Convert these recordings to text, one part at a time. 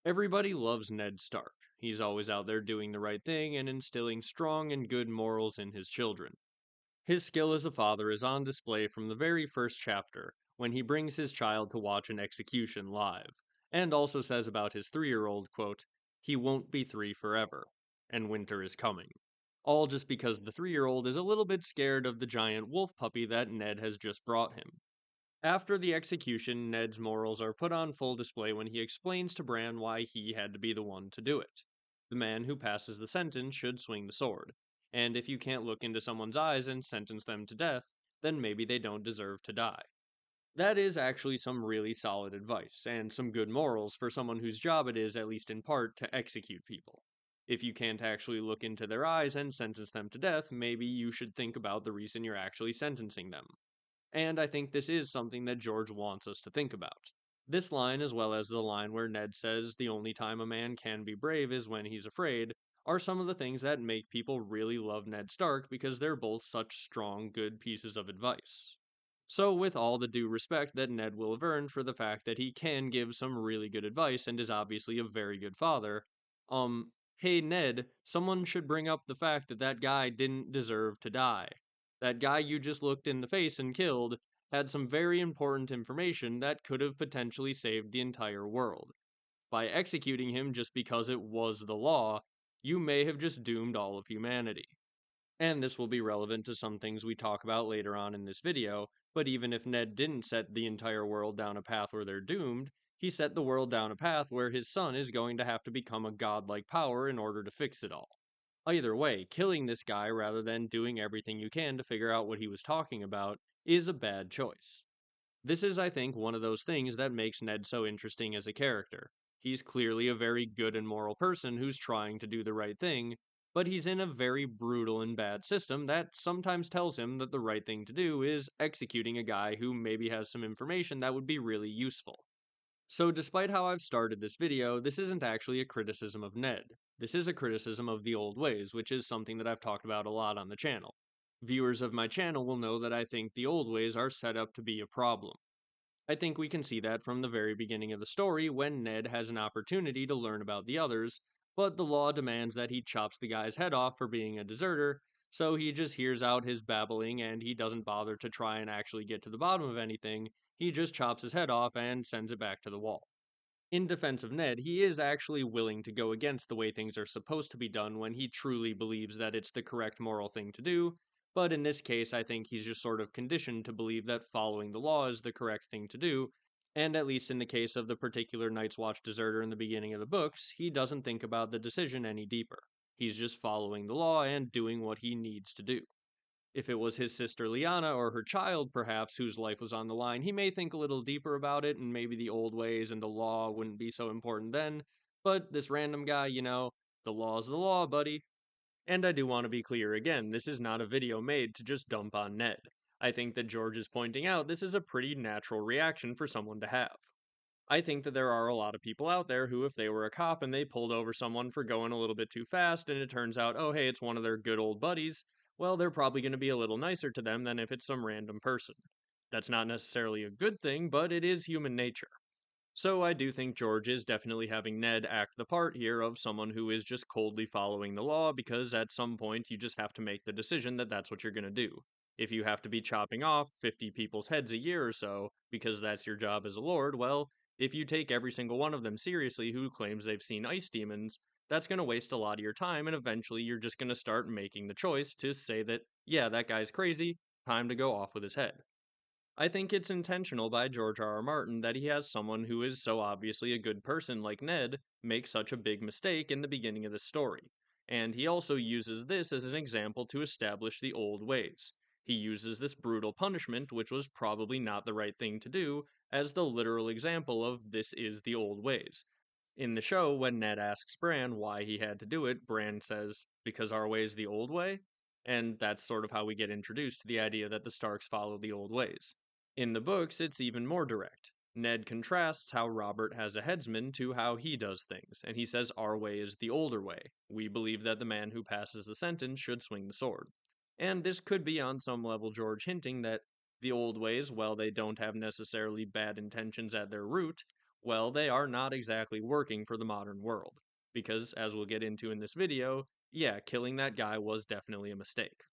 Everybody loves Ned Stark. He's always out there doing the right thing and instilling strong and good morals in his children. His skill as a father is on display from the very first chapter, when he brings his child to watch an execution live, and also says about his 3-year-old, quote, "He won't be 3 forever, and winter is coming." All just because the 3-year-old is a little bit scared of the giant wolf puppy that Ned has just brought him. After the execution, Ned's morals are put on full display when he explains to Bran why he had to be the one to do it. The man who passes the sentence should swing the sword, and if you can't look into someone's eyes and sentence them to death, then maybe they don't deserve to die. That is actually some really solid advice, and some good morals for someone whose job it is, at least in part, to execute people. If you can't actually look into their eyes and sentence them to death, maybe you should think about the reason you're actually sentencing them. And I think this is something that George wants us to think about. This line, as well as the line where Ned says the only time a man can be brave is when he's afraid, are some of the things that make people really love Ned Stark because they're both such strong, good pieces of advice. So, with all the due respect that Ned will have earned for the fact that he can give some really good advice and is obviously a very good father, hey Ned, someone should bring up the fact that that guy didn't deserve to die. That guy you just looked in the face and killed had some very important information that could have potentially saved the entire world. By executing him just because it was the law, you may have just doomed all of humanity. And this will be relevant to some things we talk about later on in this video, but even if Ned didn't set the entire world down a path where they're doomed, he set the world down a path where his son is going to have to become a godlike power in order to fix it all. Either way, killing this guy rather than doing everything you can to figure out what he was talking about is a bad choice. This is, I think, one of those things that makes Ned so interesting as a character. He's clearly a very good and moral person who's trying to do the right thing, but he's in a very brutal and bad system that sometimes tells him that the right thing to do is executing a guy who maybe has some information that would be really useful. So despite how I've started this video, this isn't actually a criticism of Ned. This is a criticism of the old ways, which is something that I've talked about a lot on the channel. Viewers of my channel will know that I think the old ways are set up to be a problem. I think we can see that from the very beginning of the story when Ned has an opportunity to learn about the others, but the law demands that he chops the guy's head off for being a deserter, so he just hears out his babbling and he doesn't bother to try and actually get to the bottom of anything, he just chops his head off and sends it back to the wall. In defense of Ned, he is actually willing to go against the way things are supposed to be done when he truly believes that it's the correct moral thing to do, but in this case, I think he's just sort of conditioned to believe that following the law is the correct thing to do, and at least in the case of the particular Night's Watch deserter in the beginning of the books, he doesn't think about the decision any deeper. He's just following the law and doing what he needs to do. If it was his sister Lyanna or her child, perhaps, whose life was on the line, he may think a little deeper about it, and maybe the old ways and the law wouldn't be so important then. But this random guy, the law's the law, buddy. And I do want to be clear again, this is not a video made to just dump on Ned. I think that George is pointing out this is a pretty natural reaction for someone to have. I think that there are a lot of people out there who, if they were a cop and they pulled over someone for going a little bit too fast and it turns out, oh hey, it's one of their good old buddies, well, they're probably going to be a little nicer to them than if it's some random person. That's not necessarily a good thing, but it is human nature. So I do think George is definitely having Ned act the part here of someone who is just coldly following the law because at some point you just have to make the decision that that's what you're going to do. If you have to be chopping off 50 people's heads a year or so because that's your job as a lord, well, if you take every single one of them seriously who claims they've seen ice demons, that's going to waste a lot of your time and eventually you're just going to start making the choice to say that, yeah, that guy's crazy, time to go off with his head. I think it's intentional by George R. R. Martin that he has someone who is so obviously a good person like Ned make such a big mistake in the beginning of the story. And he also uses this as an example to establish the old ways. He uses this brutal punishment, which was probably not the right thing to do, as the literal example of this is the old ways. In the show, when Ned asks Bran why he had to do it, Bran says, because our way is the old way? And that's sort of how we get introduced to the idea that the Starks follow the old ways. In the books, it's even more direct. Ned contrasts how Robert has a headsman to how he does things, and he says our way is the older way. We believe that the man who passes the sentence should swing the sword. And this could be on some level George hinting that the old ways, while they don't have necessarily bad intentions at their root, Well, they are not exactly working for the modern world. Because, as we'll get into in this video, yeah, killing that guy was definitely a mistake.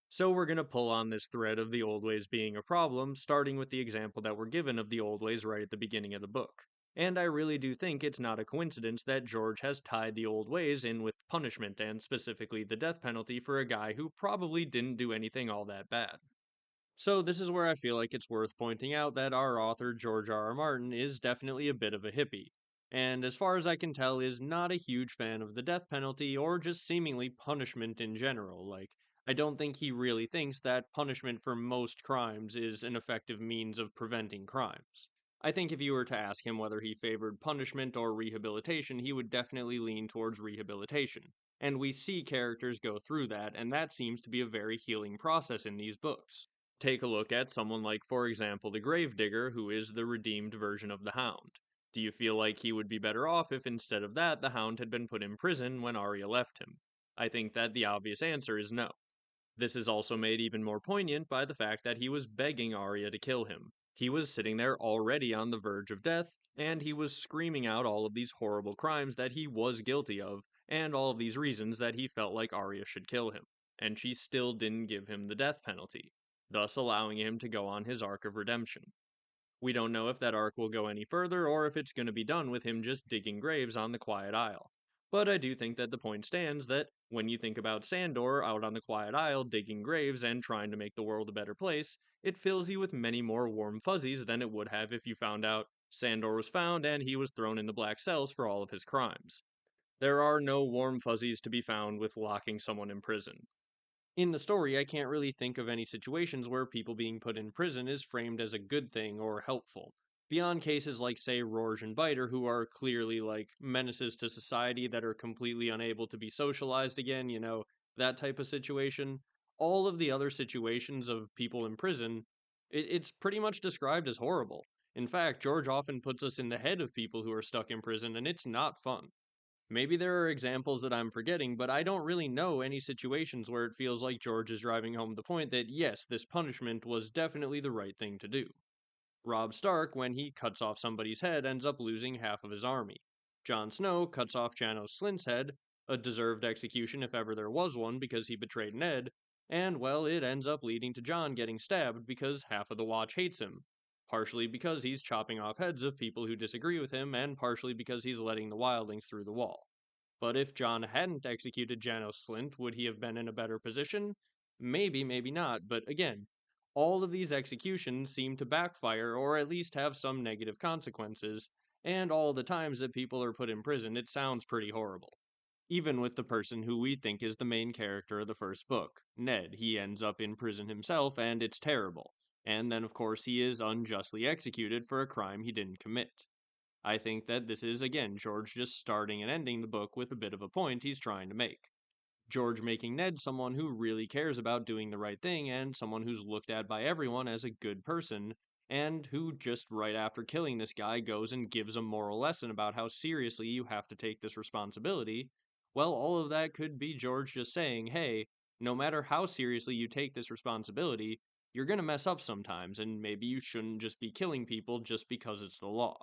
So we're going to pull on this thread of the old ways being a problem, starting with the example that we're given of the old ways right at the beginning of the book. And I really do think it's not a coincidence that George has tied the old ways in with punishment, and specifically the death penalty for a guy who probably didn't do anything all that bad. So this is where I feel like it's worth pointing out that our author George R. R. Martin is definitely a bit of a hippie, and as far as I can tell is not a huge fan of the death penalty or just seemingly punishment in general. Like, I don't think he really thinks that punishment for most crimes is an effective means of preventing crimes. I think if you were to ask him whether he favored punishment or rehabilitation, he would definitely lean towards rehabilitation. And we see characters go through that, and that seems to be a very healing process in these books. Take a look at someone like, for example, the Gravedigger, who is the redeemed version of the Hound. Do you feel like he would be better off if instead of that, the Hound had been put in prison when Arya left him? I think that the obvious answer is no. This is also made even more poignant by the fact that he was begging Arya to kill him. He was sitting there already on the verge of death, and he was screaming out all of these horrible crimes that he was guilty of, and all of these reasons that he felt like Arya should kill him. And she still didn't give him the death penalty, thus allowing him to go on his arc of redemption. We don't know if that arc will go any further or if it's going to be done with him just digging graves on the Quiet Isle. But I do think that the point stands that when you think about Sandor out on the Quiet Isle digging graves and trying to make the world a better place, it fills you with many more warm fuzzies than it would have if you found out Sandor was found and he was thrown in the black cells for all of his crimes. There are no warm fuzzies to be found with locking someone in prison. In the story, I can't really think of any situations where people being put in prison is framed as a good thing or helpful. Beyond cases like, say, Rorge and Biter, who are clearly like menaces to society that are completely unable to be socialized again, that type of situation. All of the other situations of people in prison, it's pretty much described as horrible. In fact, George often puts us in the head of people who are stuck in prison, and it's not fun. Maybe there are examples that I'm forgetting, but I don't really know any situations where it feels like George is driving home the point that yes, this punishment was definitely the right thing to do. Robb Stark, when he cuts off somebody's head, ends up losing half of his army. Jon Snow cuts off Janos Slynt's head, a deserved execution if ever there was one because he betrayed Ned, and well, it ends up leading to Jon getting stabbed because half of the Watch hates him. Partially because he's chopping off heads of people who disagree with him, and partially because he's letting the wildlings through the wall. But if Jon hadn't executed Janos Slynt, would he have been in a better position? Maybe, maybe not, but again, all of these executions seem to backfire or at least have some negative consequences, and all the times that people are put in prison, it sounds pretty horrible. Even with the person who we think is the main character of the first book, Ned, he ends up in prison himself, and it's terrible. And then, of course, he is unjustly executed for a crime he didn't commit. I think that this is, again, George just starting and ending the book with a bit of a point he's trying to make. George making Ned someone who really cares about doing the right thing and someone who's looked at by everyone as a good person, and who just right after killing this guy goes and gives a moral lesson about how seriously you have to take this responsibility. Well, all of that could be George just saying, hey, no matter how seriously you take this responsibility, you're gonna mess up sometimes, and maybe you shouldn't just be killing people just because it's the law.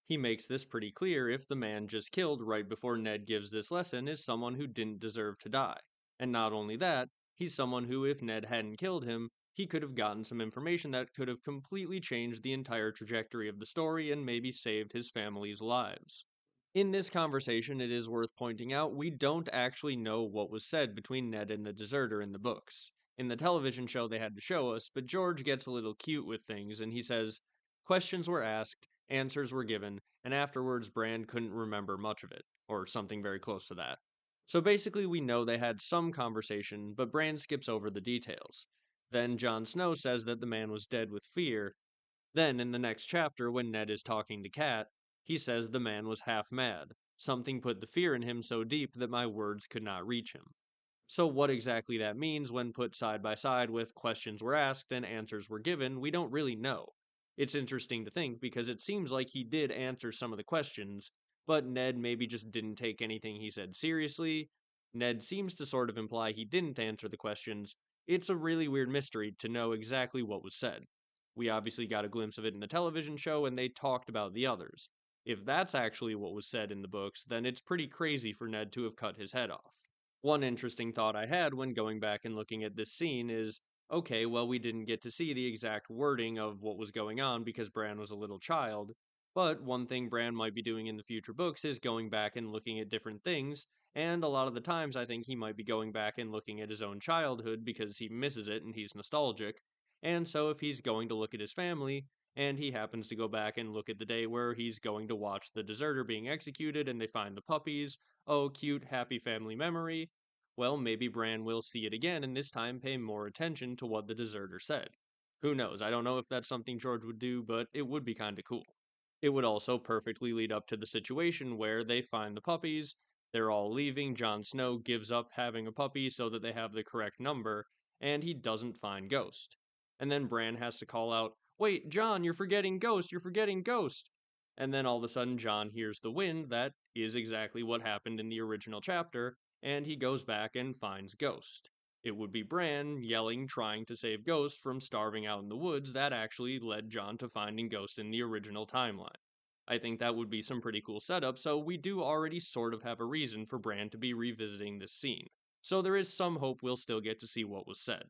He makes this pretty clear if the man just killed right before Ned gives this lesson is someone who didn't deserve to die. And not only that, he's someone who, if Ned hadn't killed him, he could have gotten some information that could have completely changed the entire trajectory of the story and maybe saved his family's lives. In this conversation, it is worth pointing out we don't actually know what was said between Ned and the deserter in the books. In the television show, they had to show us, but George gets a little cute with things and he says, questions were asked, answers were given, and afterwards Bran couldn't remember much of it, or something very close to that. So basically, we know they had some conversation, but Bran skips over the details. Then Jon Snow says that the man was dead with fear. Then, in the next chapter, when Ned is talking to Cat, he says the man was half mad. Something put the fear in him so deep that my words could not reach him. So, what exactly that means when put side by side with questions were asked and answers were given, we don't really know. It's interesting to think because it seems like he did answer some of the questions, but Ned maybe just didn't take anything he said seriously. Ned seems to sort of imply he didn't answer the questions. It's a really weird mystery to know exactly what was said. We obviously got a glimpse of it in the television show, and they talked about the others. If that's actually what was said in the books, then it's pretty crazy for Ned to have cut his head off. One interesting thought I had when going back and looking at this scene is okay, well, we didn't get to see the exact wording of what was going on because Bran was a little child, but one thing Bran might be doing in the future books is going back and looking at different things, and a lot of the times I think he might be going back and looking at his own childhood because he misses it and he's nostalgic. And so if he's going to look at his family, and he happens to go back and look at the day where he's going to watch the deserter being executed and they find the puppies, oh, cute, happy family memory, well, maybe Bran will see it again and this time pay more attention to what the deserter said. Who knows? I don't know if that's something George would do, but it would be kinda cool. It would also perfectly lead up to the situation where they find the puppies, they're all leaving, Jon Snow gives up having a puppy so that they have the correct number, and he doesn't find Ghost. And then Bran has to call out, "Wait, Jon, you're forgetting Ghost, you're forgetting Ghost!" And then all of a sudden Jon hears the wind, that is exactly what happened in the original chapter, and he goes back and finds Ghost. It would be Bran yelling, trying to save Ghost from starving out in the woods that actually led Jon to finding Ghost in the original timeline. I think that would be some pretty cool setup, so we do already sort of have a reason for Bran to be revisiting this scene. So there is some hope we'll still get to see what was said.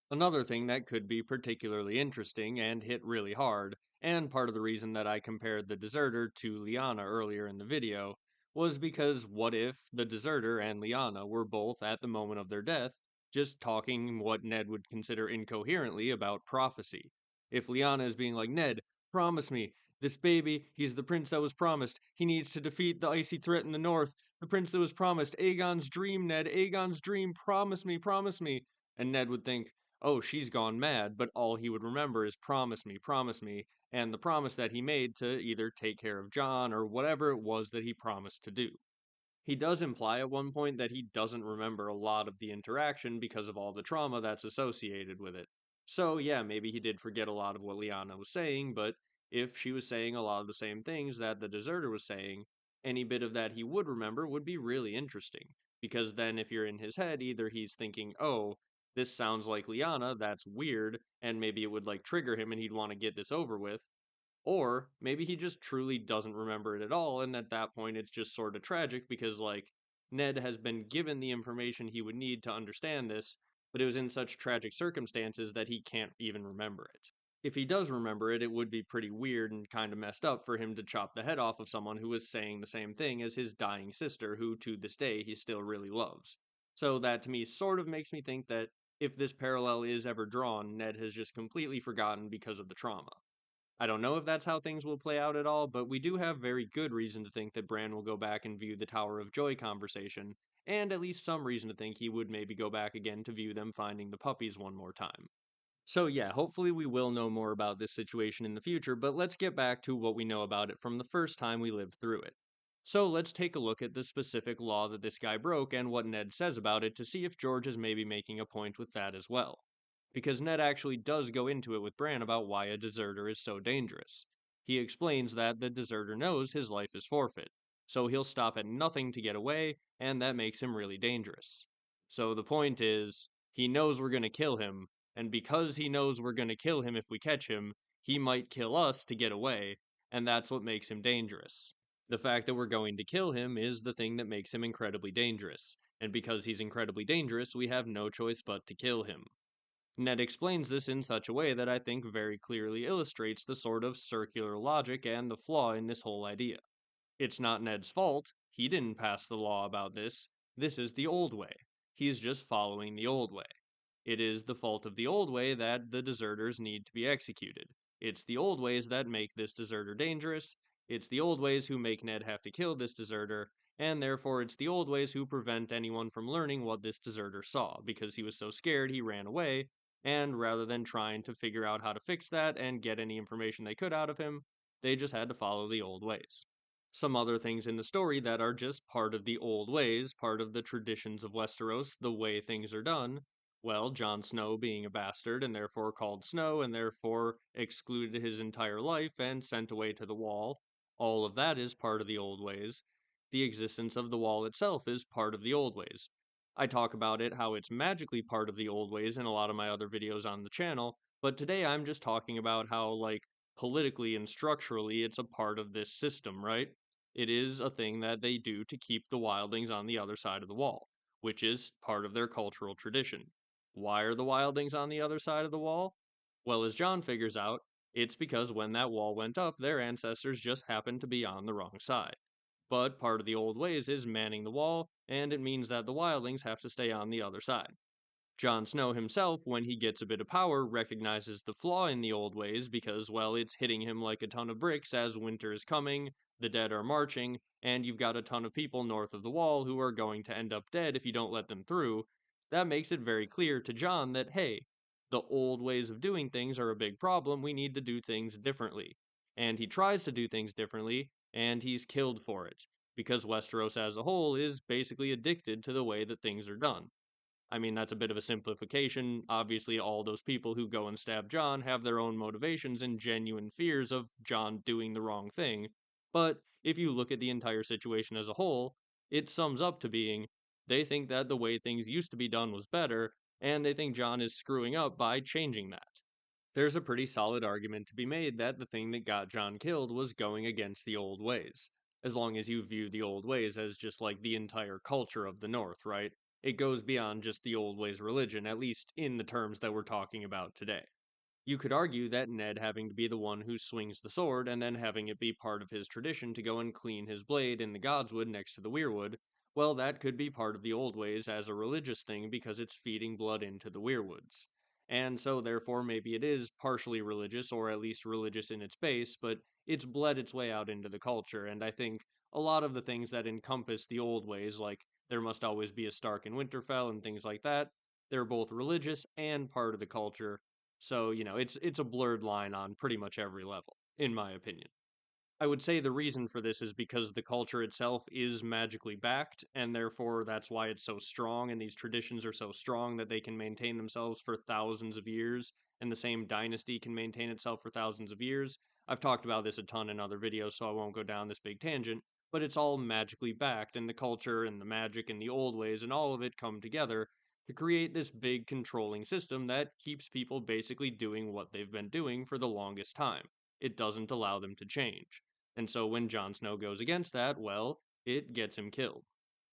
Another thing that could be particularly interesting and hit really hard, and part of the reason that I compared the deserter to Lyanna earlier in the video, was because what if the deserter and Lyanna were both, at the moment of their death, just talking what Ned would consider incoherently about prophecy? If Lyanna is being like, Ned, promise me, this baby, he's the prince that was promised. He needs to defeat the icy threat in the north. The prince that was promised. Aegon's dream, Ned. Aegon's dream. Promise me, promise me. And Ned would think, oh, she's gone mad, but all he would remember is promise me, and the promise that he made to either take care of Jon or whatever it was that he promised to do. He does imply at one point that he doesn't remember a lot of the interaction because of all the trauma that's associated with it. So, yeah, maybe he did forget a lot of what Lyanna was saying, but if she was saying a lot of the same things that the deserter was saying, any bit of that he would remember would be really interesting. Because then, if you're in his head, either he's thinking, oh, this sounds like Lyanna, that's weird, and maybe it would like trigger him and he'd want to get this over with, or maybe he just truly doesn't remember it at all, and at that point it's just sort of tragic because, like, Ned has been given the information he would need to understand this, but it was in such tragic circumstances that he can't even remember it. If he does remember it, it would be pretty weird and kind of messed up for him to chop the head off of someone who was saying the same thing as his dying sister, who to this day he still really loves. So that to me sort of makes me think that if this parallel is ever drawn, Ned has just completely forgotten because of the trauma. I don't know if that's how things will play out at all, but we do have very good reason to think that Bran will go back and view the Tower of Joy conversation, and at least some reason to think he would maybe go back again to view them finding the puppies one more time. So yeah, hopefully we will know more about this situation in the future, but let's get back to what we know about it from the first time we lived through it. So let's take a look at the specific law that this guy broke and what Ned says about it to see if George is maybe making a point with that as well. Because Ned actually does go into it with Bran about why a deserter is so dangerous. He explains that the deserter knows his life is forfeit, so he'll stop at nothing to get away, and that makes him really dangerous. So the point is, he knows we're gonna kill him, and because he knows we're gonna kill him if we catch him, he might kill us to get away, and that's what makes him dangerous. The fact that we're going to kill him is the thing that makes him incredibly dangerous, and because he's incredibly dangerous, we have no choice but to kill him. Ned explains this in such a way that I think very clearly illustrates the sort of circular logic and the flaw in this whole idea. It's not Ned's fault, he didn't pass the law about this. This is the old way. He's just following the old way. It is the fault of the old way that the deserters need to be executed. It's the old ways that make this deserter dangerous. It's the old ways who make Ned have to kill this deserter, and therefore it's the old ways who prevent anyone from learning what this deserter saw, because he was so scared he ran away, and rather than trying to figure out how to fix that and get any information they could out of him, they just had to follow the old ways. Some other things in the story that are just part of the old ways, part of the traditions of Westeros, the way things are done. Well, Jon Snow being a bastard and therefore called Snow and therefore excluded his entire life and sent away to the Wall. All of that is part of the old ways. The existence of the Wall itself is part of the old ways. I talk about it how it's magically part of the old ways in a lot of my other videos on the channel, but today I'm just talking about how, like, politically and structurally, it's a part of this system, right? It is a thing that they do to keep the wildlings on the other side of the wall, which is part of their cultural tradition. Why are the wildlings on the other side of the wall? Well, as Jon figures out, it's because when that wall went up, their ancestors just happened to be on the wrong side. But part of the old ways is manning the wall, and it means that the wildlings have to stay on the other side. Jon Snow himself, when he gets a bit of power, recognizes the flaw in the old ways because, well, it's hitting him like a ton of bricks as winter is coming, the dead are marching, and you've got a ton of people north of the wall who are going to end up dead if you don't let them through. That makes it very clear to Jon that, hey, the old ways of doing things are a big problem, we need to do things differently. And he tries to do things differently, and he's killed for it, because Westeros as a whole is basically addicted to the way that things are done. I mean, that's a bit of a simplification. Obviously, all those people who go and stab Jon have their own motivations and genuine fears of Jon doing the wrong thing. But if you look at the entire situation as a whole, it sums up to being they think that the way things used to be done was better, and they think Jon is screwing up by changing that. There's a pretty solid argument to be made that the thing that got Jon killed was going against the old ways. As long as you view the old ways as just like the entire culture of the North, right? It goes beyond just the old ways religion, at least in the terms that we're talking about today. You could argue that Ned having to be the one who swings the sword and then having it be part of his tradition to go and clean his blade in the godswood next to the weirwood, well, that could be part of the old ways as a religious thing because it's feeding blood into the weirwoods. And so, therefore, maybe it is partially religious, or at least religious in its base, but it's bled its way out into the culture. And I think a lot of the things that encompass the old ways, like there must always be a Stark in Winterfell and things like that, they're both religious and part of the culture, so, it's a blurred line on pretty much every level, in my opinion. I would say the reason for this is because the culture itself is magically backed, and therefore that's why it's so strong, and these traditions are so strong that they can maintain themselves for thousands of years, and the same dynasty can maintain itself for thousands of years. I've talked about this a ton in other videos, so I won't go down this big tangent, but it's all magically backed, and the culture and the magic and the old ways and all of it come together to create this big controlling system that keeps people basically doing what they've been doing for the longest time. It doesn't allow them to change. And so when Jon Snow goes against that, well, it gets him killed.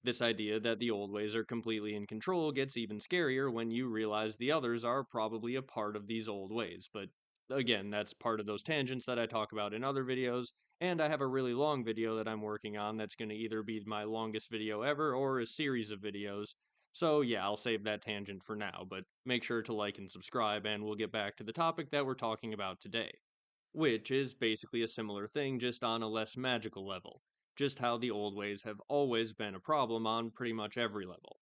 This idea that the old ways are completely in control gets even scarier when you realize the others are probably a part of these old ways. But again, that's part of those tangents that I talk about in other videos, and I have a really long video that I'm working on that's going to either be my longest video ever or a series of videos. So yeah, I'll save that tangent for now, but make sure to like and subscribe, and we'll get back to the topic that we're talking about today, which is basically a similar thing just on a less magical level. Just how the old ways have always been a problem on pretty much every level.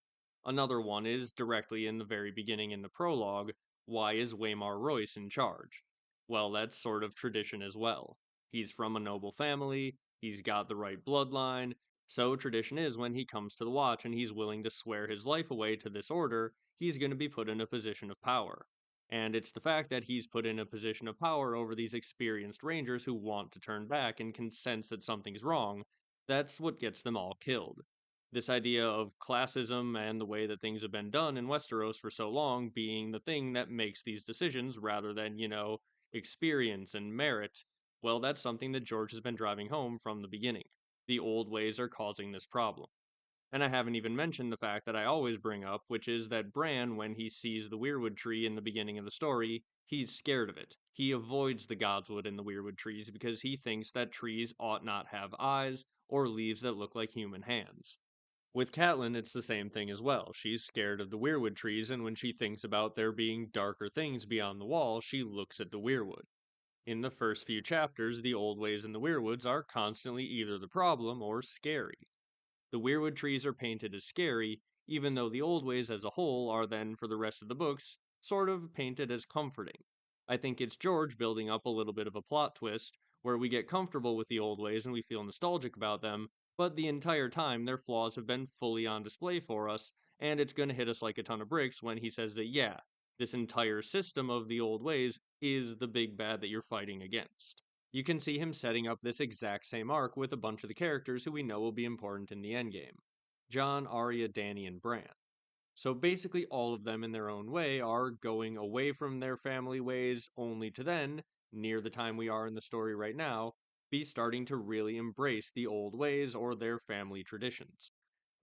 Another one is directly in the very beginning in the prologue, why is Waymar Royce in charge? Well, that's sort of tradition as well. He's from a noble family, he's got the right bloodline, so tradition is when he comes to the Watch and he's willing to swear his life away to this order, he's going to be put in a position of power. And it's the fact that he's put in a position of power over these experienced rangers who want to turn back and can sense that something's wrong, that's what gets them all killed. This idea of classism and the way that things have been done in Westeros for so long being the thing that makes these decisions rather than, experience and merit, well, that's something that George has been driving home from the beginning. The old ways are causing this problem. And I haven't even mentioned the fact that I always bring up, which is that Bran, when he sees the weirwood tree in the beginning of the story, he's scared of it. He avoids the godswood and the weirwood trees because he thinks that trees ought not have eyes or leaves that look like human hands. With Catelyn, it's the same thing as well. She's scared of the weirwood trees, and when she thinks about there being darker things beyond the wall, she looks at the weirwood. In the first few chapters, the old ways in the weirwoods are constantly either the problem or scary. The weirwood trees are painted as scary, even though the old ways as a whole are then, for the rest of the books, sort of painted as comforting. I think it's George building up a little bit of a plot twist, where we get comfortable with the old ways and we feel nostalgic about them, but the entire time their flaws have been fully on display for us, and it's gonna hit us like a ton of bricks when he says that, yeah, this entire system of the old ways is the big bad that you're fighting against. You can see him setting up this exact same arc with a bunch of the characters who we know will be important in the endgame: Jon, Arya, Dany, and Bran. So basically, all of them in their own way are going away from their family ways, only to then near the time we are in the story right now, be starting to really embrace the old ways or their family traditions.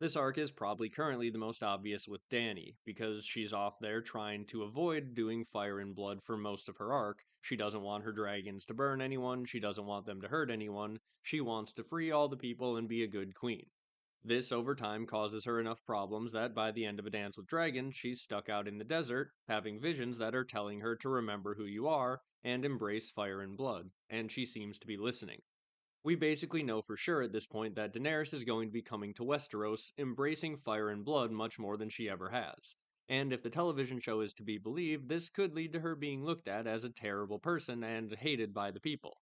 This arc is probably currently the most obvious with Dany, because she's off there trying to avoid doing fire and blood for most of her arc. She doesn't want her dragons to burn anyone, she doesn't want them to hurt anyone, she wants to free all the people and be a good queen. This over time causes her enough problems that by the end of A Dance with Dragons, she's stuck out in the desert, having visions that are telling her to remember who you are and embrace fire and blood, and she seems to be listening. We basically know for sure at this point that Daenerys is going to be coming to Westeros, embracing fire and blood much more than she ever has. And if the television show is to be believed, this could lead to her being looked at as a terrible person and hated by the people.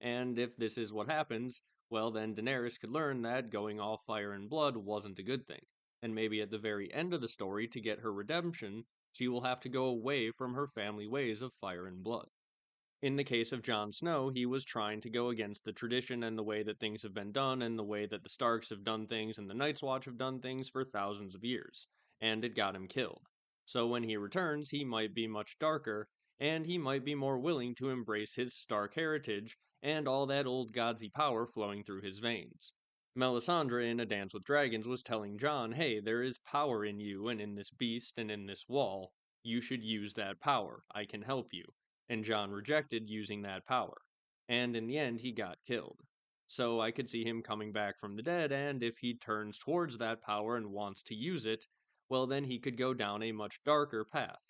And if this is what happens, well, then Daenerys could learn that going all fire and blood wasn't a good thing. And maybe at the very end of the story, to get her redemption, she will have to go away from her family ways of fire and blood. In the case of Jon Snow, he was trying to go against the tradition and the way that things have been done and the way that the Starks have done things and the Night's Watch have done things for thousands of years, and it got him killed. So when he returns, he might be much darker, and he might be more willing to embrace his Stark heritage and all that old godsy power flowing through his veins. Melisandre in A Dance with Dragons was telling Jon, hey, there is power in you and in this beast and in this wall. You should use that power. I can help you, and Jon rejected using that power. And in the end, he got killed. So I could see him coming back from the dead, and if he turns towards that power and wants to use it, well, then he could go down a much darker path.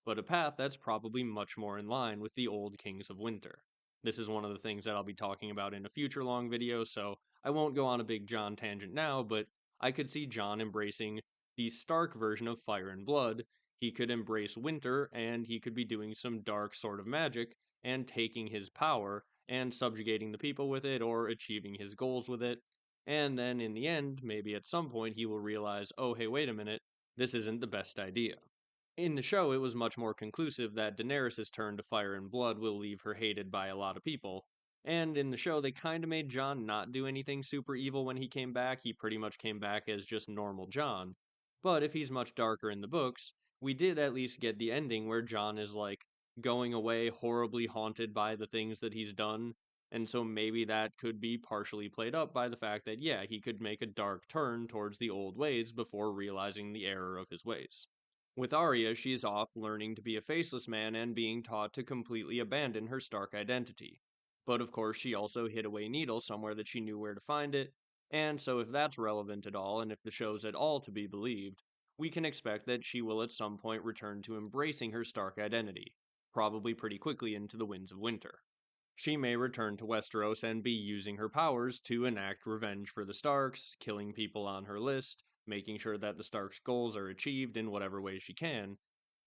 But a path that's probably much more in line with the old Kings of Winter. This is one of the things that I'll be talking about in a future long video, so I won't go on a big Jon tangent now, but I could see Jon embracing the Stark version of Fire and Blood. He could embrace winter, and he could be doing some dark sort of magic and taking his power and subjugating the people with it or achieving his goals with it. And then in the end, maybe at some point he will realize, oh, hey, wait a minute, this isn't the best idea. In the show, it was much more conclusive that Daenerys' turn to fire and blood will leave her hated by a lot of people. And in the show, they kind of made Jon not do anything super evil when he came back. He pretty much came back as just normal Jon. But if he's much darker in the books, we did at least get the ending where Jon is like going away horribly haunted by the things that he's done. And so maybe that could be partially played up by the fact that, yeah, he could make a dark turn towards the old ways before realizing the error of his ways. With Arya, she's off learning to be a faceless man and being taught to completely abandon her Stark identity. But of course, she also hid away Needle somewhere that she knew where to find it, and so if that's relevant at all, and if the show's at all to be believed, we can expect that she will at some point return to embracing her Stark identity, probably pretty quickly into the Winds of Winter. She may return to Westeros and be using her powers to enact revenge for the Starks, killing people on her list, making sure that the Starks' goals are achieved in whatever way she can.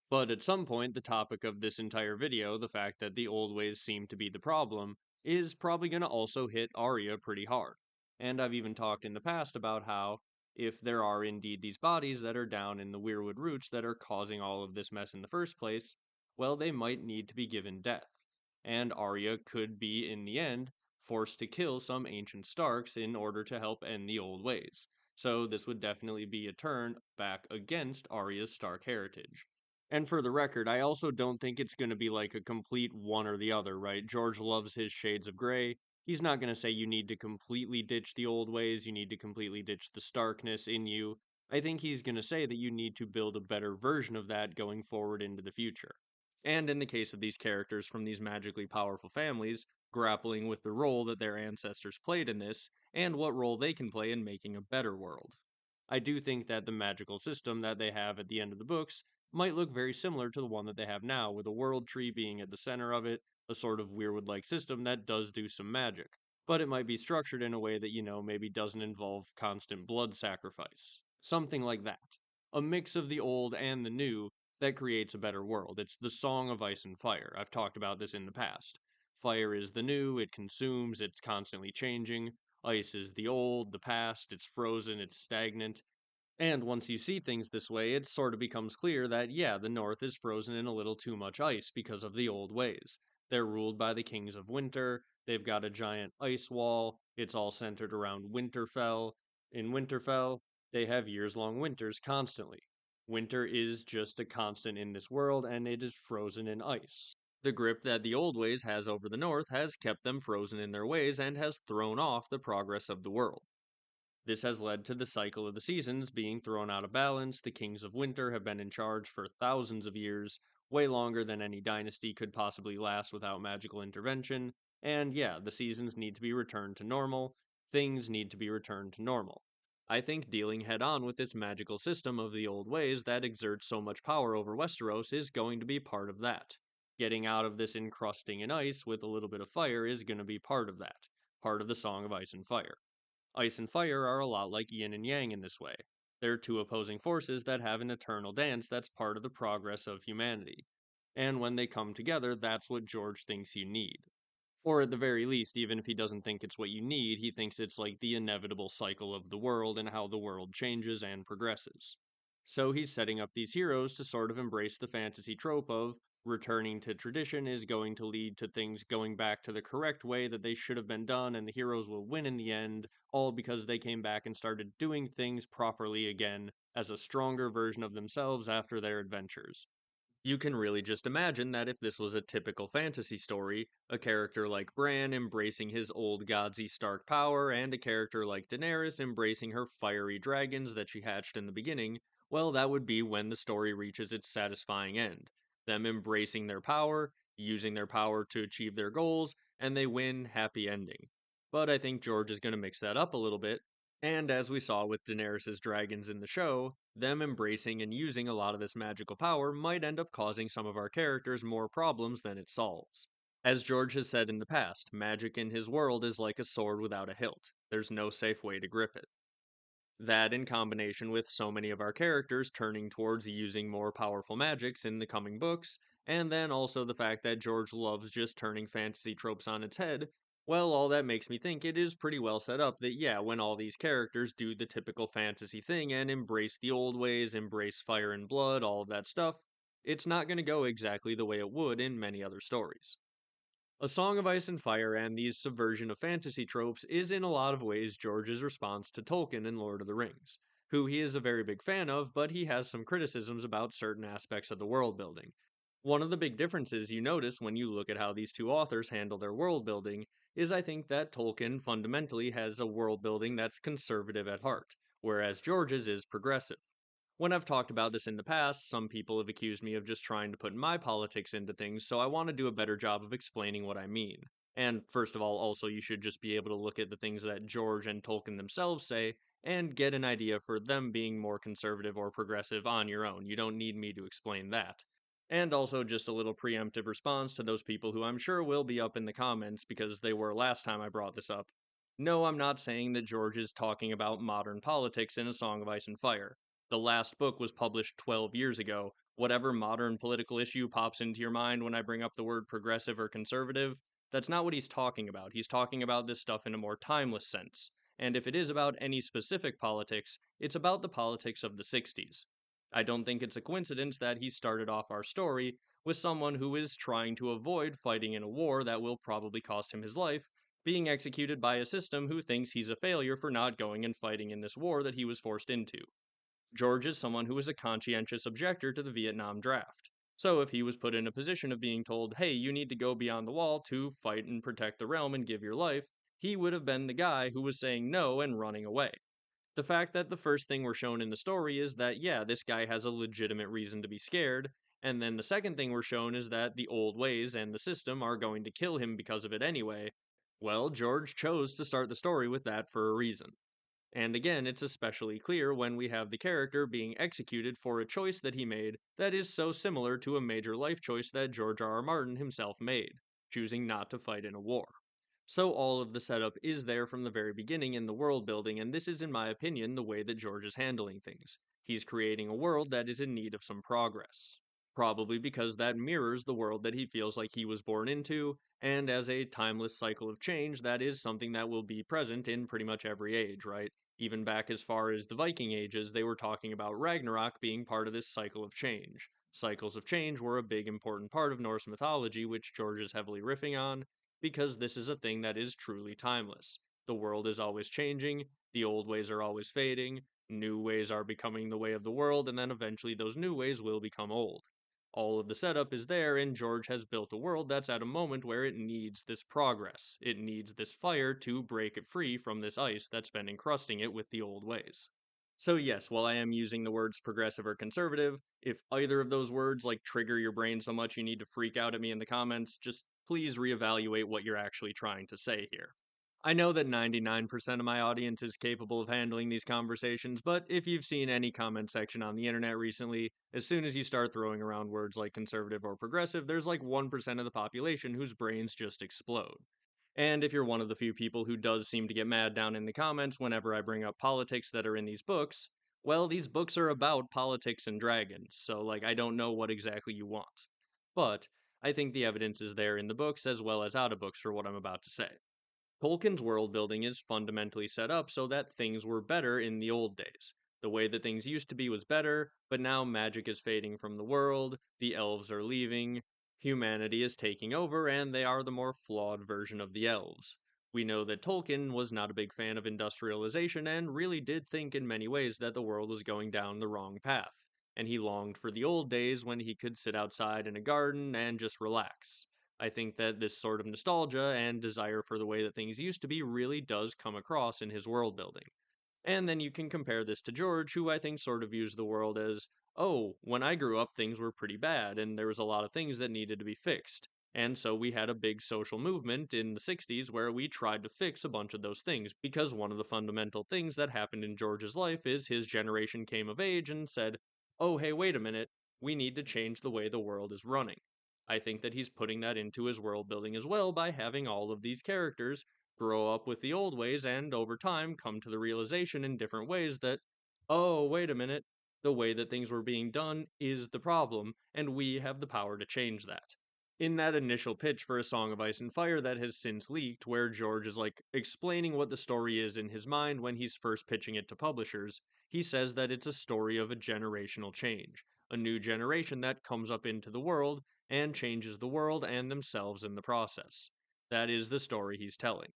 But at some point, the topic of this entire video, the fact that the old ways seem to be the problem, is probably going to also hit Arya pretty hard. And I've even talked in the past about how, if there are indeed these bodies that are down in the weirwood roots that are causing all of this mess in the first place, well, they might need to be given death. And Arya could be, in the end, forced to kill some ancient Starks in order to help end the old ways. So this would definitely be a turn back against Arya's Stark heritage. And for the record, I also don't think it's going to be like a complete one or the other, right? George loves his shades of gray. He's not going to say you need to completely ditch the old ways, you need to completely ditch the starkness in you. I think he's going to say that you need to build a better version of that going forward into the future. And in the case of these characters from these magically powerful families, grappling with the role that their ancestors played in this, and what role they can play in making a better world. I do think that the magical system that they have at the end of the books might look very similar to the one that they have now, with a world tree being at the center of it, a sort of weirwood like system that does do some magic. But it might be structured in a way that, maybe doesn't involve constant blood sacrifice. Something like that. A mix of the old and the new that creates a better world. It's the song of ice and fire. I've talked about this in the past. Fire is the new, it consumes, it's constantly changing. Ice is the old, the past, it's frozen, it's stagnant. And once you see things this way, it sort of becomes clear that, yeah, the North is frozen in a little too much ice because of the old ways. They're ruled by the kings of winter, they've got a giant ice wall, it's all centered around Winterfell. In Winterfell, they have years long winters constantly. Winter is just a constant in this world, and it is frozen in ice. The grip that the old ways has over the North has kept them frozen in their ways and has thrown off the progress of the world. This has led to the cycle of the seasons being thrown out of balance. The kings of winter have been in charge for thousands of years, way longer than any dynasty could possibly last without magical intervention. And yeah, the seasons need to be returned to normal. Things need to be returned to normal. I think dealing head on with this magical system of the old ways that exerts so much power over Westeros is going to be part of that. Getting out of this encrusting in ice with a little bit of fire is going to be part of that, part of the Song of Ice and Fire. Ice and fire are a lot like yin and yang in this way. They're two opposing forces that have an eternal dance that's part of the progress of humanity. And when they come together, that's what George thinks you need. Or at the very least, even if he doesn't think it's what you need, he thinks it's like the inevitable cycle of the world and how the world changes and progresses. So he's setting up these heroes to sort of embrace the fantasy trope of returning to tradition is going to lead to things going back to the correct way that they should have been done, and the heroes will win in the end, all because they came back and started doing things properly again as a stronger version of themselves after their adventures. You can really just imagine that if this was a typical fantasy story, a character like Bran embracing his old godsy Stark power, and a character like Daenerys embracing her fiery dragons that she hatched in the beginning, well, that would be when the story reaches its satisfying end. Them embracing their power, using their power to achieve their goals, and they win, happy ending. But I think George is going to mix that up a little bit, and as we saw with Daenerys' dragons in the show, them embracing and using a lot of this magical power might end up causing some of our characters more problems than it solves. As George has said in the past, magic in his world is like a sword without a hilt. There's no safe way to grip it. That, in combination with so many of our characters turning towards using more powerful magics in the coming books, and then also the fact that George loves just turning fantasy tropes on its head, well, all that makes me think it is pretty well set up that, yeah, when all these characters do the typical fantasy thing and embrace the old ways, embrace fire and blood, all of that stuff, it's not going to go exactly the way it would in many other stories. A Song of Ice and Fire and these subversion of fantasy tropes is in a lot of ways George's response to Tolkien in Lord of the Rings, who he is a very big fan of, but he has some criticisms about certain aspects of the world building. One of the big differences you notice when you look at how these two authors handle their world building is I think that Tolkien fundamentally has a world building that's conservative at heart, whereas George's is progressive. When I've talked about this in the past, some people have accused me of just trying to put my politics into things, so I want to do a better job of explaining what I mean. And first of all, also, you should just be able to look at the things that George and Tolkien themselves say and get an idea for them being more conservative or progressive on your own. You don't need me to explain that. And also, just a little preemptive response to those people who I'm sure will be up in the comments because they were last time I brought this up. No, I'm not saying that George is talking about modern politics in A Song of Ice and Fire. The last book was published 12 years ago. Whatever modern political issue pops into your mind when I bring up the word progressive or conservative, that's not what he's talking about. He's talking about this stuff in a more timeless sense. And if it is about any specific politics, it's about the politics of the 60s. I don't think it's a coincidence that he started off our story with someone who is trying to avoid fighting in a war that will probably cost him his life, being executed by a system who thinks he's a failure for not going and fighting in this war that he was forced into. George is someone who was a conscientious objector to the Vietnam draft. So if he was put in a position of being told, hey, you need to go beyond the wall to fight and protect the realm and give your life, he would have been the guy who was saying no and running away. The fact that the first thing we're shown in the story is that, yeah, this guy has a legitimate reason to be scared, and then the second thing we're shown is that the old ways and the system are going to kill him because of it anyway. Well, George chose to start the story with that for a reason. And again, it's especially clear when we have the character being executed for a choice that he made that is so similar to a major life choice that George R. R. Martin himself made, choosing not to fight in a war. So all of the setup is there from the very beginning in the world building, and this is, in my opinion, the way that George is handling things. He's creating a world that is in need of some progress. Probably because that mirrors the world that he feels like he was born into, and as a timeless cycle of change, that is something that will be present in pretty much every age, right? Even back as far as the Viking ages, they were talking about Ragnarok being part of this cycle of change. Cycles of change were a big important part of Norse mythology, which George is heavily riffing on, because this is a thing that is truly timeless. The world is always changing, the old ways are always fading, new ways are becoming the way of the world, and then eventually those new ways will become old. All of the setup is there, and George has built a world that's at a moment where it needs this progress. It needs this fire to break it free from this ice that's been encrusting it with the old ways. So, yes, while I am using the words progressive or conservative, if either of those words trigger your brain so much you need to freak out at me in the comments, just please reevaluate what you're actually trying to say here. I know that 99% of my audience is capable of handling these conversations, but if you've seen any comment section on the internet recently, as soon as you start throwing around words like conservative or progressive, there's 1% of the population whose brains just explode. And if you're one of the few people who does seem to get mad down in the comments whenever I bring up politics that are in these books, well, these books are about politics and dragons, so I don't know what exactly you want. But I think the evidence is there in the books as well as out of books for what I'm about to say. Tolkien's world building is fundamentally set up so that things were better in the old days. The way that things used to be was better, but now magic is fading from the world, the elves are leaving, humanity is taking over, and they are the more flawed version of the elves. We know that Tolkien was not a big fan of industrialization and really did think in many ways that the world was going down the wrong path, and he longed for the old days when he could sit outside in a garden and just relax. I think that this sort of nostalgia and desire for the way that things used to be really does come across in his world building. And then you can compare this to George, who I think sort of views the world as, oh, when I grew up, things were pretty bad, and there was a lot of things that needed to be fixed. And so we had a big social movement in the 60s where we tried to fix a bunch of those things, because one of the fundamental things that happened in George's life is his generation came of age and said, oh, hey, wait a minute, we need to change the way the world is running. I think that he's putting that into his world building as well by having all of these characters grow up with the old ways and over time come to the realization in different ways that, oh, wait a minute, the way that things were being done is the problem, and we have the power to change that. In that initial pitch for A Song of Ice and Fire that has since leaked, where George is explaining what the story is in his mind when he's first pitching it to publishers, he says that it's a story of a generational change, a new generation that comes up into the world and changes the world and themselves in the process. That is the story he's telling.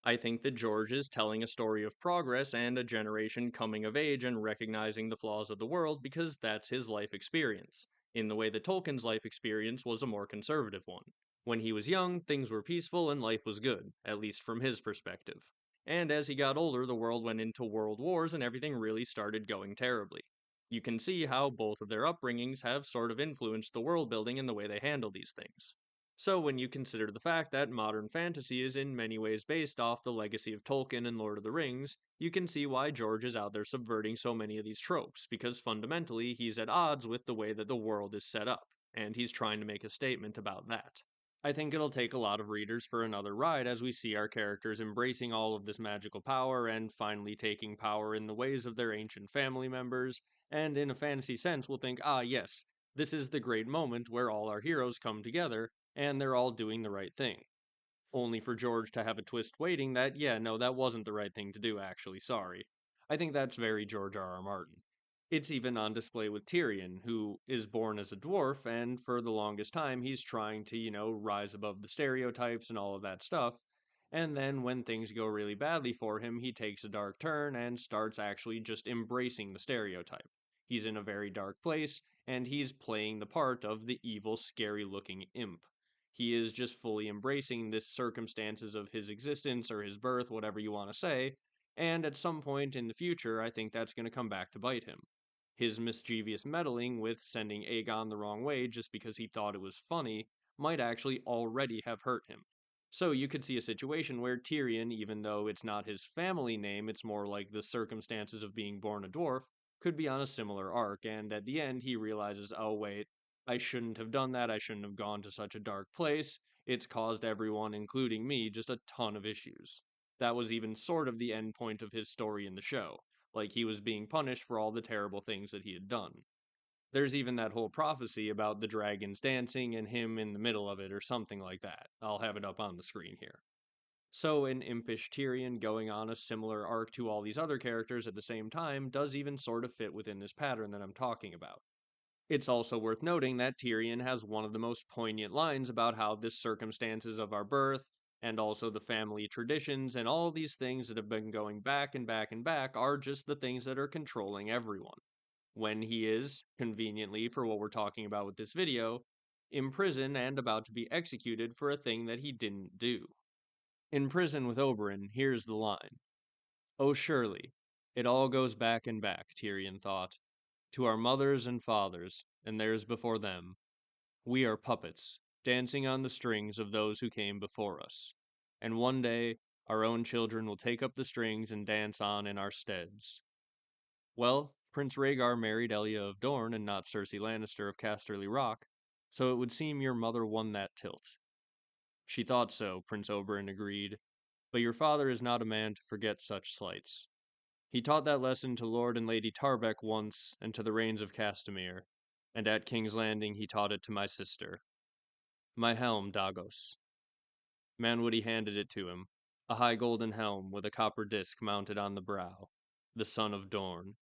I think that George is telling a story of progress and a generation coming of age and recognizing the flaws of the world because that's his life experience, in the way that Tolkien's life experience was a more conservative one. When he was young, things were peaceful and life was good, at least from his perspective. And as he got older, the world went into world wars and everything really started going terribly. You can see how both of their upbringings have sort of influenced the world building and the way they handle these things. So, when you consider the fact that modern fantasy is in many ways based off the legacy of Tolkien and Lord of the Rings, you can see why George is out there subverting so many of these tropes, because fundamentally he's at odds with the way that the world is set up, and he's trying to make a statement about that. I think it'll take a lot of readers for another ride as we see our characters embracing all of this magical power and finally taking power in the ways of their ancient family members, and in a fantasy sense will think, ah, yes, this is the great moment where all our heroes come together and they're all doing the right thing. Only for George to have a twist waiting that, yeah, no, that wasn't the right thing to do, actually, sorry. I think that's very George R.R. Martin. It's even on display with Tyrion, who is born as a dwarf, and for the longest time he's trying to, rise above the stereotypes and all of that stuff. And then when things go really badly for him, he takes a dark turn and starts actually just embracing the stereotype. He's in a very dark place, and he's playing the part of the evil, scary looking imp. He is just fully embracing the circumstances of his existence or his birth, whatever you want to say, and at some point in the future, I think that's going to come back to bite him. His mischievous meddling with sending Aegon the wrong way just because he thought it was funny might actually already have hurt him. So you could see a situation where Tyrion, even though it's not his family name, it's more like the circumstances of being born a dwarf, could be on a similar arc, and at the end he realizes, oh wait, I shouldn't have done that, I shouldn't have gone to such a dark place, it's caused everyone, including me, just a ton of issues. That was even sort of the end point of his story in the show, like he was being punished for all the terrible things that he had done. There's even that whole prophecy about the dragons dancing and him in the middle of it or something like that. I'll have it up on the screen here. So, an impish Tyrion going on a similar arc to all these other characters at the same time does even sort of fit within this pattern that I'm talking about. It's also worth noting that Tyrion has one of the most poignant lines about how the circumstances of our birth, and also the family traditions, and all these things that have been going back and back and back are just the things that are controlling everyone. when he is, conveniently for what we're talking about with this video, in prison and about to be executed for a thing that he didn't do. In prison with Oberyn, here's the line. "Oh, surely, it all goes back and back," Tyrion thought, "to our mothers and fathers, and theirs before them. We are puppets, dancing on the strings of those who came before us. And one day, our own children will take up the strings and dance on in our steads." Well, Prince Rhaegar married Elia of Dorne and not Cersei Lannister of Casterly Rock, so it would seem your mother won that tilt. "She thought so," Prince Oberyn agreed, "but your father is not a man to forget such slights. He taught that lesson to Lord and Lady Tarbeck once, and to the Rains of Castamere, and at King's Landing he taught it to my sister. My helm, Dagos." Manwitty handed it to him, a high golden helm with a copper disc mounted on the brow. The son of Dorne.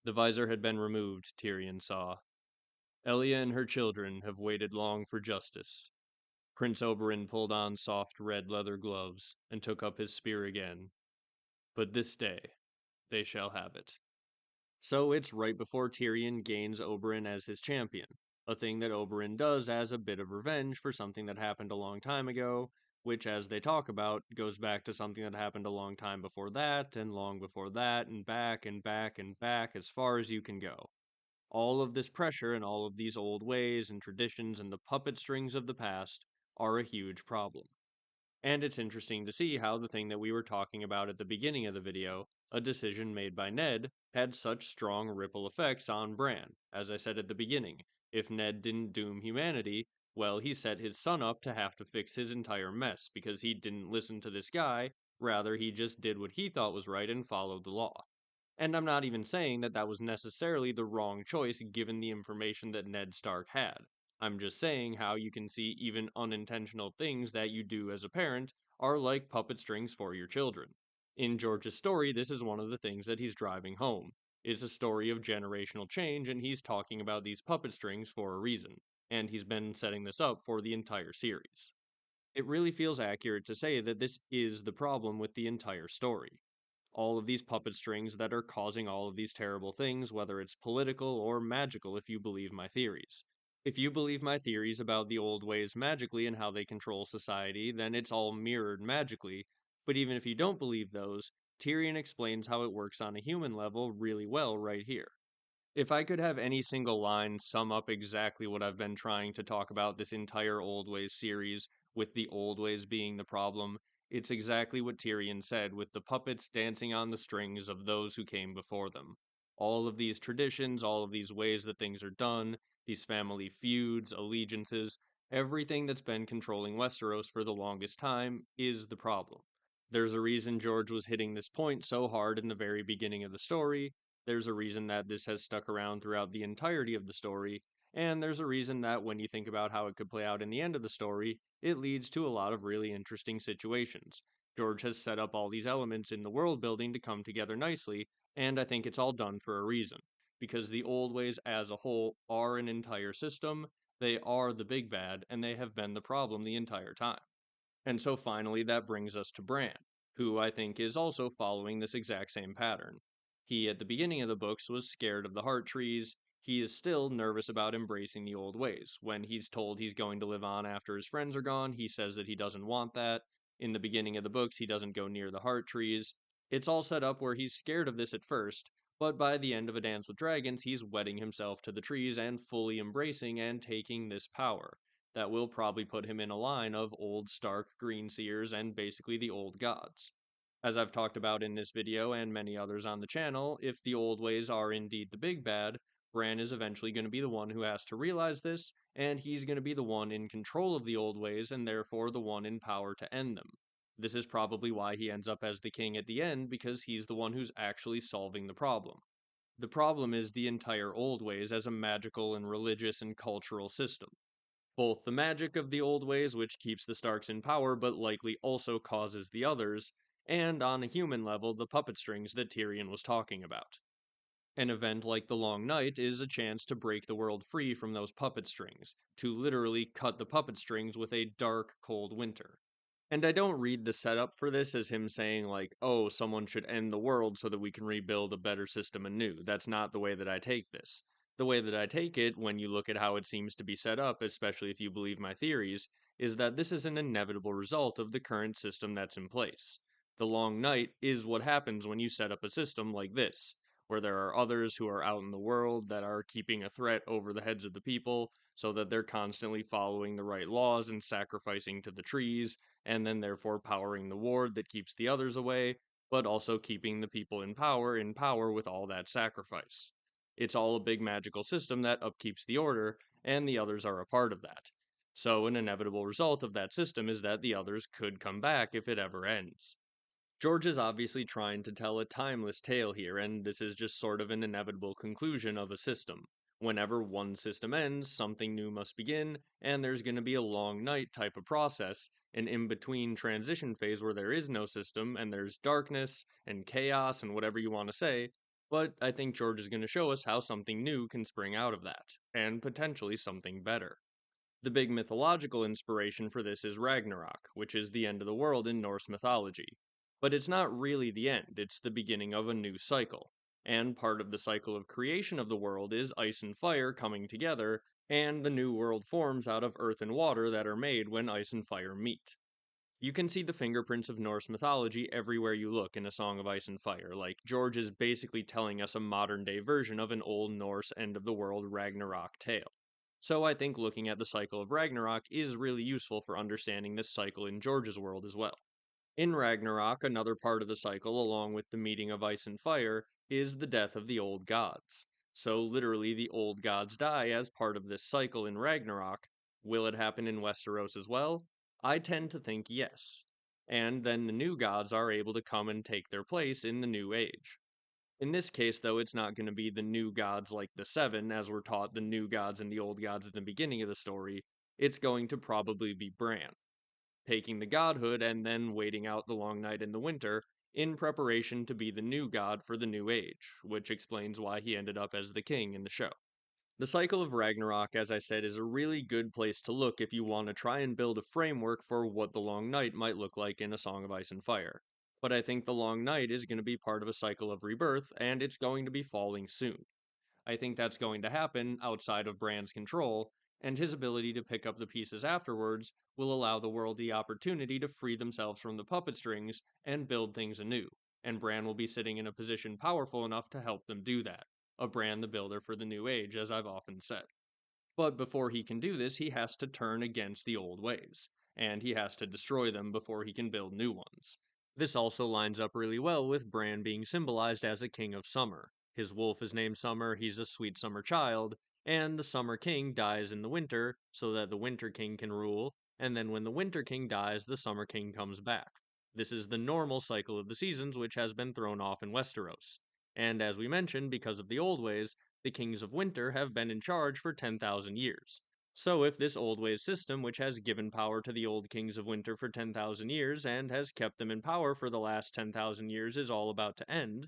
The visor had been removed, Tyrion saw. Elia and her children have waited long for justice. Prince Oberyn pulled on soft red leather gloves and took up his spear again. But this day, they shall have it. So it's right before Tyrion gains Oberyn as his champion, a thing that Oberyn does as a bit of revenge for something that happened a long time ago, which, as they talk about, goes back to something that happened a long time before that, and long before that, and back and back and back as far as you can go. All of this pressure and all of these old ways and traditions and the puppet strings of the past are a huge problem. And it's interesting to see how the thing that we were talking about at the beginning of the video, a decision made by Ned, had such strong ripple effects on Bran. As I said at the beginning, if Ned didn't doom humanity, well, he set his son up to have to fix his entire mess because he didn't listen to this guy, rather he just did what he thought was right and followed the law. And I'm not even saying that that was necessarily the wrong choice given the information that Ned Stark had. I'm just saying how you can see even unintentional things that you do as a parent are like puppet strings for your children. In George's story, this is one of the things that he's driving home. It's a story of generational change, and he's talking about these puppet strings for a reason, and he's been setting this up for the entire series. It really feels accurate to say that this is the problem with the entire story. All of these puppet strings that are causing all of these terrible things, whether it's political or magical, if you believe my theories. If you believe my theories about the old ways magically and how they control society, then it's all mirrored magically. But even if you don't believe those, Tyrion explains how it works on a human level really well right here. If I could have any single line sum up exactly what I've been trying to talk about this entire Old Ways series, with the Old Ways being the problem, it's exactly what Tyrion said with the puppets dancing on the strings of those who came before them. All of these traditions, all of these ways that things are done, these family feuds, allegiances, everything that's been controlling Westeros for the longest time is the problem. There's a reason George was hitting this point so hard in the very beginning of the story, there's a reason that this has stuck around throughout the entirety of the story, and there's a reason that when you think about how it could play out in the end of the story, it leads to a lot of really interesting situations. George has set up all these elements in the world building to come together nicely, and I think it's all done for a reason. Because the old ways as a whole are an entire system, they are the big bad, and they have been the problem the entire time. And so finally, that brings us to Bran, who I think is also following this exact same pattern. He, at the beginning of the books, was scared of the heart trees. He is still nervous about embracing the old ways. When he's told he's going to live on after his friends are gone, he says that he doesn't want that. In the beginning of the books, he doesn't go near the heart trees. It's all set up where he's scared of this at first, but by the end of A Dance with Dragons, he's wedding himself to the trees and fully embracing and taking this power that will probably put him in a line of old Stark Greenseers and basically the old gods. As I've talked about in this video and many others on the channel, if the old ways are indeed the big bad, Bran is eventually going to be the one who has to realize this, and he's going to be the one in control of the old ways and therefore the one in power to end them. This is probably why he ends up as the king at the end, because he's the one who's actually solving the problem. The problem is the entire old ways as a magical and religious and cultural system. Both the magic of the old ways, which keeps the Starks in power but likely also causes the others, and on a human level, the puppet strings that Tyrion was talking about. An event like the Long Night is a chance to break the world free from those puppet strings, to literally cut the puppet strings with a dark, cold winter. And I don't read the setup for this as him saying, like, oh, someone should end the world so that we can rebuild a better system anew. That's not the way that I take this. The way that I take it, when you look at how it seems to be set up, especially if you believe my theories, is that this is an inevitable result of the current system that's in place. The long night is what happens when you set up a system like this, where there are others who are out in the world that are keeping a threat over the heads of the people, so that they're constantly following the right laws and sacrificing to the trees and then therefore powering the ward that keeps the others away, but also keeping the people in power with all that sacrifice. It's all a big magical system that upkeeps the order, and the others are a part of that. So, an inevitable result of that system is that the others could come back if it ever ends. George is obviously trying to tell a timeless tale here, and this is just sort of an inevitable conclusion of a system. Whenever one system ends, something new must begin, and there's going to be a long night type of process, an in between transition phase where there is no system, and there's darkness and chaos and whatever you want to say. But I think George is going to show us how something new can spring out of that, and potentially something better. The big mythological inspiration for this is Ragnarok, which is the end of the world in Norse mythology. But it's not really the end, it's the beginning of a new cycle. And part of the cycle of creation of the world is ice and fire coming together, and the new world forms out of earth and water that are made when ice and fire meet. You can see the fingerprints of Norse mythology everywhere you look in A Song of Ice and Fire, like George is basically telling us a modern day version of an old Norse end of the world Ragnarok tale. So I think looking at the cycle of Ragnarok is really useful for understanding this cycle in George's world as well. In Ragnarok, another part of the cycle, along with the meeting of ice and fire, is the death of the old gods. So, literally, the old gods die as part of this cycle in Ragnarok. Will it happen in Westeros as well? I tend to think yes. And then the new gods are able to come and take their place in the new age. In this case, though, it's not going to be the new gods like the Seven, as we're taught the new gods and the old gods at the beginning of the story. It's going to probably be Bran taking the godhood and then waiting out the long night in the winter in preparation to be the new god for the new age, which explains why he ended up as the king in the show. The cycle of Ragnarok, as I said, is a really good place to look if you want to try and build a framework for what the long night might look like in A Song of Ice and Fire. But I think the long night is going to be part of a cycle of rebirth, and it's going to be falling soon. I think that's going to happen outside of Bran's control, and his ability to pick up the pieces afterwards will allow the world the opportunity to free themselves from the puppet strings and build things anew. And Bran will be sitting in a position powerful enough to help them do that. A Bran the Builder for the new age, as I've often said. But before he can do this, he has to turn against the old ways, and he has to destroy them before he can build new ones. This also lines up really well with Bran being symbolized as a king of summer. His wolf is named Summer, he's a sweet summer child, and the Summer King dies in the winter so that the Winter King can rule, and then when the Winter King dies, the Summer King comes back. This is the normal cycle of the seasons which has been thrown off in Westeros. And as we mentioned, because of the old ways, the kings of winter have been in charge for 10,000 years. So, if this old ways system, which has given power to the old kings of winter for 10,000 years and has kept them in power for the last 10,000 years, is all about to end,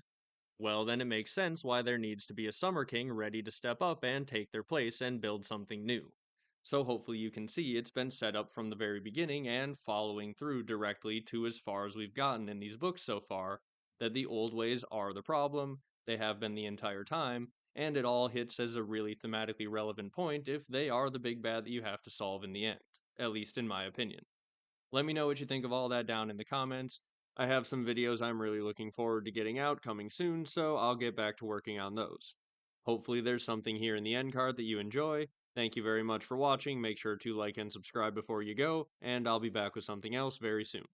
well, then it makes sense why there needs to be a summer king ready to step up and take their place and build something new. So, hopefully, you can see it's been set up from the very beginning and following through directly to as far as we've gotten in these books so far that the old ways are the problem, they have been the entire time, and it all hits as a really thematically relevant point if they are the big bad that you have to solve in the end, at least in my opinion. Let me know what you think of all that down in the comments. I have some videos I'm really looking forward to getting out coming soon, so I'll get back to working on those. Hopefully there's something here in the end card that you enjoy. Thank you very much for watching, make sure to like and subscribe before you go, and I'll be back with something else very soon.